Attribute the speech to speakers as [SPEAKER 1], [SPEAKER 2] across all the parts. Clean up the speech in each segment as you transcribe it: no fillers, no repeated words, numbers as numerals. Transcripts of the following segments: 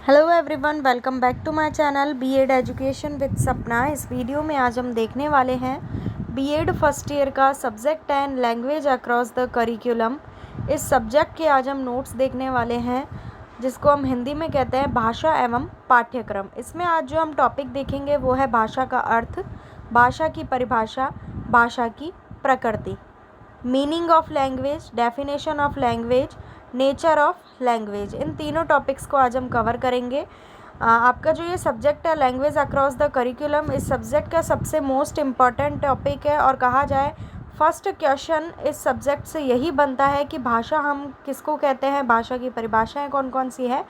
[SPEAKER 1] Hello everyone, welcome back to my channel BEd education with Sapna. इस video में आज हम देखने वाले हैं बीएड फर्स्ट ईयर का subject 10 language across the curriculum. इस सब्जेक्ट के आज हम नोट्स देखने वाले हैं, जिसको हम हिंदी में कहते हैं भाषा एवं पाठ्यक्रम। इसमें आज जो हम टॉपिक देखेंगे वो है भाषा का अर्थ, भाषा की परिभाषा, भाषा की प्रकृति, meaning of language, definition of language, nature of language. इन तीनों टॉपिक्स को आज हम कवर करेंगे। आपका जो ये सब्जेक्ट है लैंग्वेज अक्रॉस द करिकुलम, इस सब्जेक्ट का सबसे मोस्ट इम्पॉर्टेंट टॉपिक है। और कहा जाए फर्स्ट क्वेश्चन इस सब्जेक्ट से यही बनता है कि भाषा हम किसको कहते हैं, भाषा की परिभाषाएं कौन कौन सी है,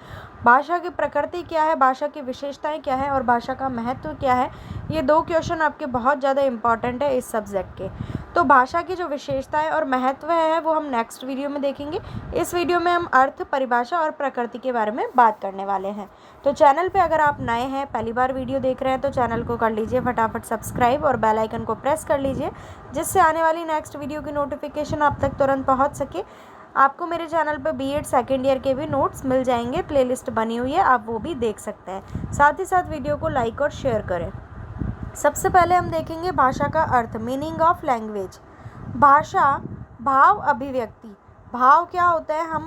[SPEAKER 1] भाषा की प्रकृति क्या है, भाषा की विशेषताएं क्या है और भाषा का महत्व क्या है। ये दो क्वेश्चन आपके बहुत ज़्यादा इम्पॉर्टेंट है इस सब्जेक्ट के। तो भाषा की जो विशेषताएं और महत्व है वो हम नेक्स्ट वीडियो में देखेंगे। इस वीडियो में हम अर्थ, परिभाषा और प्रकृति के बारे में बात करने वाले हैं। तो चैनल पे अगर आप नए हैं, पहली बार वीडियो देख रहे हैं, तो चैनल को कर लीजिए फटाफट सब्सक्राइब और बेल आइकन को प्रेस कर लीजिए, जिससे आने वाली नेक्स्ट वीडियो की नोटिफिकेशन आप तक तुरंत पहुँच सके। आपको मेरे चैनल पर बीएड सेकेंड ईयर के भी नोट्स मिल जाएंगे, प्लेलिस्ट बनी हुई है, आप वो भी देख सकते हैं। साथ ही साथ वीडियो को लाइक और शेयर करें। सबसे पहले हम देखेंगे भाषा का अर्थ, मीनिंग ऑफ लैंग्वेज। भाषा भाव, अभिव्यक्ति। भाव क्या होता है?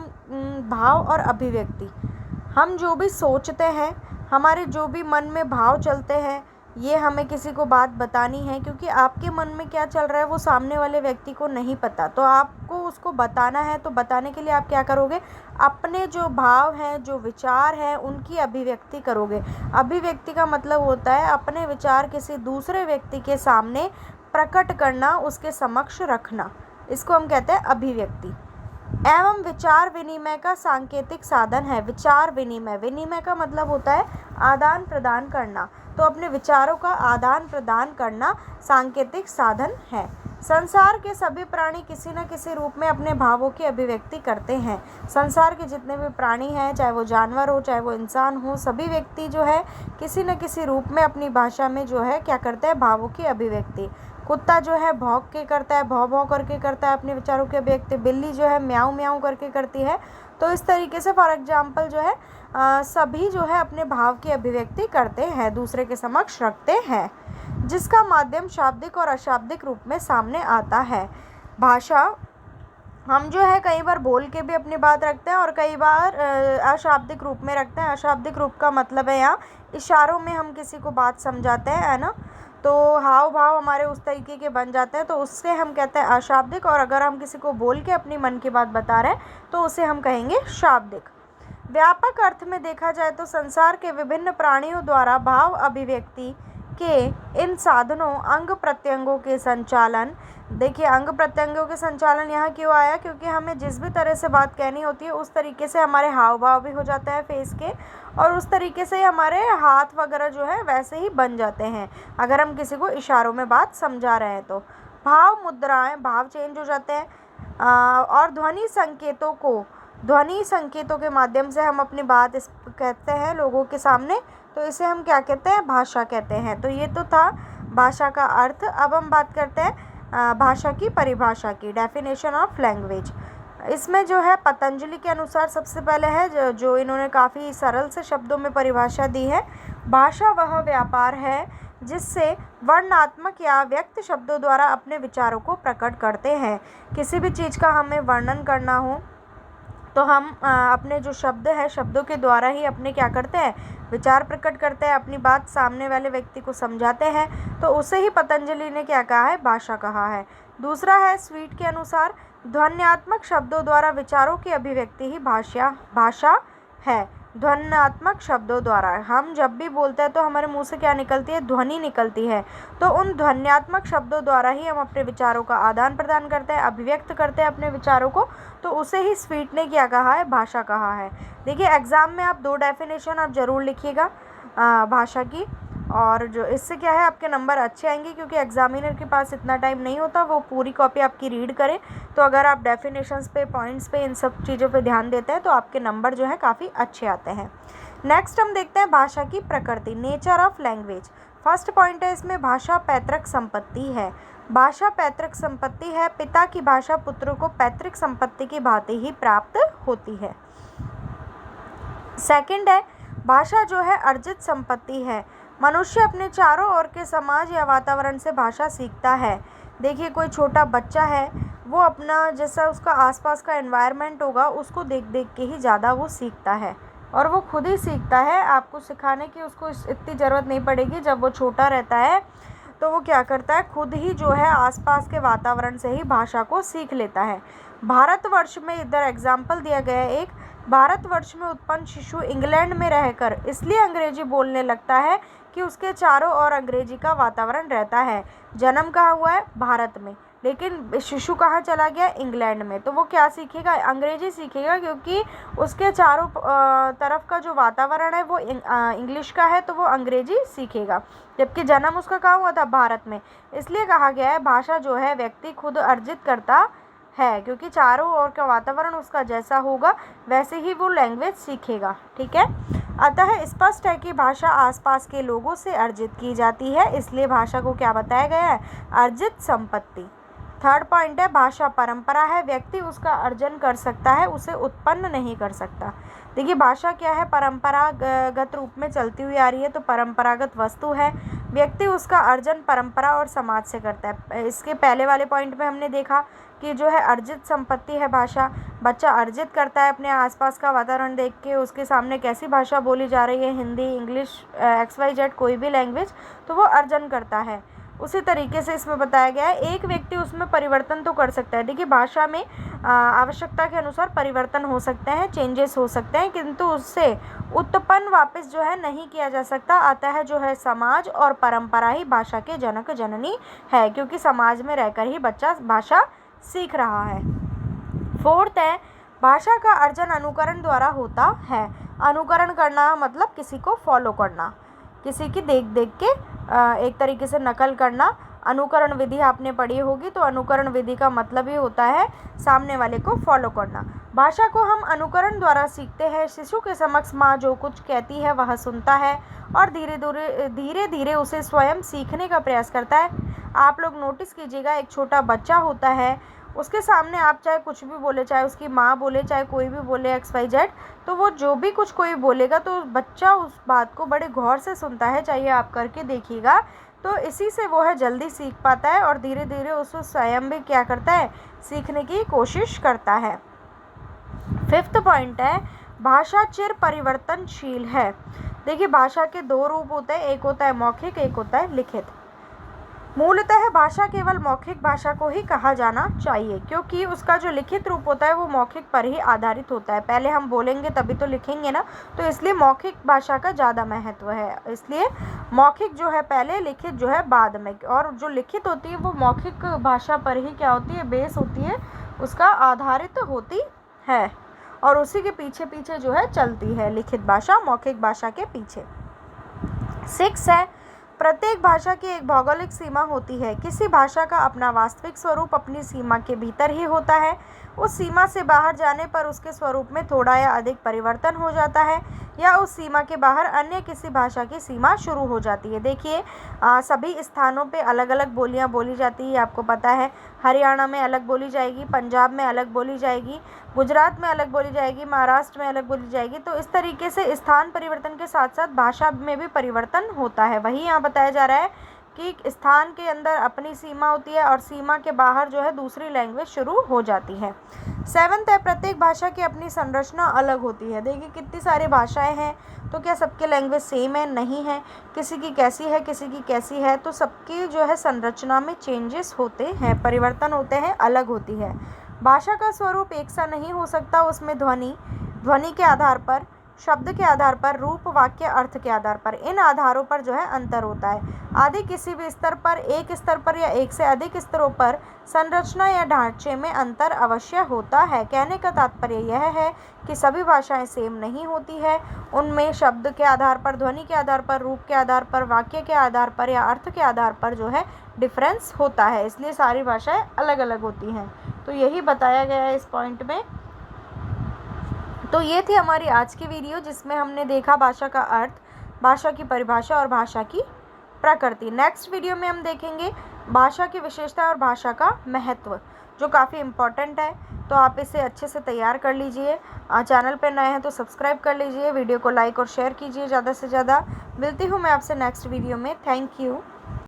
[SPEAKER 1] भाव और अभिव्यक्ति, हम जो भी सोचते हैं, हमारे जो भी मन में भाव चलते हैं, ये हमें किसी को बात बतानी है, क्योंकि आपके मन में क्या चल रहा है वो सामने वाले व्यक्ति को नहीं पता। तो आपको उसको बताना है, तो बताने के लिए आप क्या करोगे? अपने जो भाव हैं, जो विचार हैं, उनकी अभिव्यक्ति करोगे। अभिव्यक्ति का मतलब होता है अपने विचार किसी दूसरे व्यक्ति के सामने प्रकट करना, उसके समक्ष रखना। इसको हम कहते हैं अभिव्यक्ति। एवं विचार विनिमय का सांकेतिक साधन है। विचार विनिमय, विनिमय का मतलब होता है आदान प्रदान करना। तो अपने विचारों का आदान प्रदान करना सांकेतिक साधन है। संसार के सभी प्राणी किसी न किसी रूप में अपने भावों की अभिव्यक्ति करते हैं। संसार के जितने भी प्राणी हैं, चाहे वो जानवर हो चाहे वो इंसान हो, सभी व्यक्ति जो है किसी न किसी रूप में अपनी भाषा में जो है क्या करते हैं, भावों की अभिव्यक्ति। कुत्ता जो है भौंक के करता है, भौं भौं करके करता है अपने विचारों की अभिव्यक्ति। बिल्ली जो है म्याऊं म्याऊं करके करती है। तो इस तरीके से फॉर एग्जाम्पल जो है सभी जो है अपने भाव की अभिव्यक्ति करते हैं, दूसरे के समक्ष रखते हैं, जिसका माध्यम शाब्दिक और अशाब्दिक रूप में सामने आता है। भाषा हम जो है कई बार बोल के भी अपनी बात रखते हैं और कई बार अशाब्दिक रूप में रखते हैं। अशाब्दिक रूप का मतलब है यहाँ इशारों में हम किसी को बात समझाते हैं, है ना। तो हाव भाव हमारे उस तरीके के बन जाते हैं, तो उससे हम कहते हैं अशाब्दिक। और अगर हम किसी को बोल के अपनी मन की बात बता रहे हैं तो उसे हम कहेंगे शाब्दिक। व्यापक अर्थ में देखा जाए तो संसार के विभिन्न प्राणियों द्वारा भाव अभिव्यक्ति के इन साधनों अंग प्रत्यंगों के संचालन। देखिए, अंग प्रत्यंगों के संचालन यहाँ क्यों आया? क्योंकि हमें जिस भी तरह से बात कहनी होती है उस तरीके से हमारे हाव भाव भी हो जाते हैं फेस के, और उस तरीके से हमारे हाथ वगैरह जो है वैसे ही बन जाते हैं अगर हम किसी को इशारों में बात समझा रहे हैं तो। भाव मुद्राएं, भाव चेंज हो जाते हैं। और ध्वनि संकेतों के माध्यम से हम अपनी बात कहते हैं लोगों के सामने, तो इसे हम क्या कहते हैं? भाषा कहते हैं। तो ये तो था भाषा का अर्थ। अब हम बात करते हैं भाषा की परिभाषा की, डेफिनेशन ऑफ लैंग्वेज। इसमें जो है पतंजलि के अनुसार सबसे पहले है जो इन्होंने काफ़ी सरल से शब्दों में परिभाषा दी है। भाषा वह व्यापार है जिससे वर्णनात्मक या व्यक्त शब्दों द्वारा अपने विचारों को प्रकट करते हैं। किसी भी चीज़ का हमें वर्णन करना हो तो हम अपने जो शब्द है, शब्दों के द्वारा ही अपने क्या करते हैं? विचार प्रकट करते हैं, अपनी बात सामने वाले व्यक्ति को समझाते हैं। तो उसे ही पतंजलि ने क्या कहा है? भाषा कहा है। दूसरा है स्वीट के अनुसार ध्वन्यात्मक शब्दों द्वारा विचारों की अभिव्यक्ति ही भाषा है। ध्वन्यात्मक शब्दों द्वारा हम जब भी बोलते हैं तो हमारे मुंह से क्या निकलती है? ध्वनि निकलती है। तो उन ध्वन्यात्मक शब्दों द्वारा ही हम अपने विचारों का आदान प्रदान करते हैं, अभिव्यक्त करते हैं अपने विचारों को। तो उसे ही स्वीट ने क्या कहा है? भाषा कहा है। देखिए, एग्जाम में आप 2 डेफिनेशन आप ज़रूर लिखिएगा भाषा की, और जो इससे क्या है आपके नंबर अच्छे आएंगे, क्योंकि एग्जामिनर के पास इतना टाइम नहीं होता वो पूरी कॉपी आपकी रीड करे। तो अगर आप डेफिनेशंस पे, पॉइंट्स पे, इन सब चीज़ों पे ध्यान देते हैं तो आपके नंबर जो है काफ़ी अच्छे आते हैं। नेक्स्ट हम देखते हैं भाषा की प्रकृति, nature of language. First point है इसमें भाषा पैतृक संपत्ति है। भाषा पैतृक संपत्ति है। पिता की भाषा पुत्र को पैतृक संपत्ति की भांति ही प्राप्त होती है। सेकंड है भाषा जो है अर्जित संपत्ति है। मनुष्य अपने चारों ओर के समाज या वातावरण से भाषा सीखता है। देखिए, कोई छोटा बच्चा है, वो अपना जैसा उसका आसपास का एनवायरनमेंट होगा उसको देख देख के ही ज़्यादा वो सीखता है, और वो खुद ही सीखता है। आपको सिखाने की उसको इतनी ज़रूरत नहीं पड़ेगी। जब वो छोटा रहता है तो वो क्या करता है, खुद ही जो है आसपास के वातावरण से ही भाषा को सीख लेता है। भारतवर्ष में इधर एग्जाम्पल दिया गया है एक। भारतवर्ष में उत्पन्न शिशु इंग्लैंड में रहकर इसलिए अंग्रेजी बोलने लगता है कि उसके चारों ओर अंग्रेजी का वातावरण रहता है। जन्म कहाँ हुआ है? भारत में, लेकिन शिशु कहाँ चला गया? इंग्लैंड में। तो वो क्या सीखेगा? अंग्रेजी सीखेगा, क्योंकि उसके चारों तरफ का जो वातावरण है वो इंग्लिश का है, तो वो अंग्रेजी सीखेगा। जबकि जन्म उसका कहाँ हुआ था? भारत में। इसलिए कहा गया है भाषा जो है व्यक्ति खुद अर्जित करता है, क्योंकि चारों ओर का वातावरण उसका जैसा होगा वैसे ही वो लैंग्वेज सीखेगा। ठीक है। अतः स्पष्ट है कि भाषा आसपास के लोगों से अर्जित की जाती है, इसलिए भाषा को क्या बताया गया है? अर्जित संपत्ति। थर्ड पॉइंट है भाषा परंपरा है। व्यक्ति उसका अर्जन कर सकता है, उसे उत्पन्न नहीं कर सकता। देखिए, भाषा क्या है? परंपरागत रूप में चलती हुई आ रही है, तो परंपरागत वस्तु है। व्यक्ति उसका अर्जन परंपरा और समाज से करता है। इसके पहले वाले पॉइंट में हमने देखा कि जो है अर्जित संपत्ति है भाषा। बच्चा अर्जित करता है अपने आसपास का वातावरण देख के, उसके सामने कैसी भाषा बोली जा रही है, हिंदी, इंग्लिश, XYZ कोई भी लैंग्वेज, तो वो अर्जन करता है। उसी तरीके से इसमें बताया गया है एक व्यक्ति उसमें परिवर्तन तो कर सकता है। देखिए, भाषा में आवश्यकता के अनुसार परिवर्तन हो सकते हैं, चेंजेस हो सकते हैं, किंतु उससे उत्पन्न वापस जो है नहीं किया जा सकता। आता है जो है समाज और परंपरा ही भाषा के जनक जननी है, क्योंकि समाज में रहकर ही बच्चा भाषा सीख रहा है। फोर्थ है भाषा का अर्जन अनुकरण द्वारा होता है। अनुकरण करना मतलब किसी को फॉलो करना, किसी की देख देख के एक तरीके से नकल करना। अनुकरण विधि आपने पढ़ी होगी, तो अनुकरण विधि का मतलब ही होता है सामने वाले को फॉलो करना। भाषा को हम अनुकरण द्वारा सीखते हैं। शिशु के समक्ष माँ जो कुछ कहती है वह सुनता है और धीरे धीरे उसे स्वयं सीखने का प्रयास करता है। आप लोग नोटिस कीजिएगा, एक छोटा बच्चा होता है, उसके सामने आप चाहे कुछ भी बोले, चाहे उसकी माँ बोले, चाहे कोई भी बोले XYZ, तो वो जो भी कुछ कोई बोलेगा तो बच्चा उस बात को बड़े गौर से सुनता है। चाहिए आप करके देखिएगा, तो इसी से वो है जल्दी सीख पाता है और धीरे धीरे उसको स्वयं भी क्या करता है? सीखने की कोशिश करता है। फिफ्थ पॉइंट है भाषा चिर परिवर्तनशील है। देखिए, भाषा के दो रूप होते हैं, एक होता है मौखिक, एक होता है लिखित। मूलतः भाषा केवल मौखिक भाषा को ही कहा जाना चाहिए, क्योंकि उसका जो लिखित रूप होता है वो मौखिक पर ही आधारित होता है। पहले हम बोलेंगे तभी तो लिखेंगे ना, तो इसलिए मौखिक भाषा का ज़्यादा महत्व है। इसलिए मौखिक जो है पहले, लिखित जो है बाद में। और जो लिखित होती है वो मौखिक भाषा पर ही क्या होती है? बेस होती है, उसका आधारित होती है, और उसी के पीछे पीछे जो है चलती है लिखित भाषा मौखिक भाषा के पीछे। 6 है प्रत्येक भाषा की एक भौगोलिक सीमा होती है। किसी भाषा का अपना वास्तविक स्वरूप अपनी सीमा के भीतर ही होता है। उस सीमा से बाहर जाने पर उसके स्वरूप में थोड़ा या अधिक परिवर्तन हो जाता है, या उस सीमा के बाहर अन्य किसी भाषा की सीमा शुरू हो जाती है। देखिए, सभी स्थानों पे अलग अलग बोलियां बोली जाती है, आपको पता है। हरियाणा में अलग बोली जाएगी, पंजाब में अलग बोली जाएगी, गुजरात में अलग बोली जाएगी, महाराष्ट्र में अलग बोली जाएगी। तो इस तरीके से स्थान परिवर्तन के साथ साथ भाषा में भी परिवर्तन होता है। वही यहाँ बताया जा रहा है कि स्थान के अंदर अपनी सीमा होती है और सीमा के बाहर जो है दूसरी लैंग्वेज शुरू हो जाती है। 7 है प्रत्येक भाषा की अपनी संरचना अलग होती है। देखिए, कितनी सारी भाषाएं हैं, तो क्या सबके लैंग्वेज सेम है? नहीं है। किसी की कैसी है, किसी की कैसी है, तो सबकी जो है संरचना में चेंजेस होते हैं, परिवर्तन होते हैं, अलग होती है। भाषा का स्वरूप एक सा नहीं हो सकता। उसमें ध्वनि के आधार पर, शब्द के आधार पर, रूप, वाक्य, अर्थ के आधार पर, इन आधारों पर जो है अंतर होता है। आदि किसी भी स्तर पर, एक स्तर पर या एक से अधिक स्तरों पर संरचना या ढांचे में अंतर अवश्य होता है। कहने का तात्पर्य यह है कि सभी भाषाएं सेम नहीं होती है। उनमें शब्द के आधार पर, ध्वनि के आधार पर, रूप के आधार पर, वाक्य के आधार पर या अर्थ के आधार पर जो है डिफरेंस होता है। इसलिए सारी भाषाएं अलग अलग होती हैं। तो यही बताया गया है इस पॉइंट में। तो ये थी हमारी आज की वीडियो, जिसमें हमने देखा भाषा का अर्थ, भाषा की परिभाषा और भाषा की प्रकृति। नेक्स्ट वीडियो में हम देखेंगे भाषा की विशेषता और भाषा का महत्व, जो काफ़ी इम्पोर्टेंट है। तो आप इसे अच्छे से तैयार कर लीजिए। चैनल पर नए हैं तो सब्सक्राइब कर लीजिए, वीडियो को लाइक और शेयर कीजिए ज़्यादा से ज़्यादा। मिलती हूँ मैं आपसे नेक्स्ट वीडियो में। Thank you.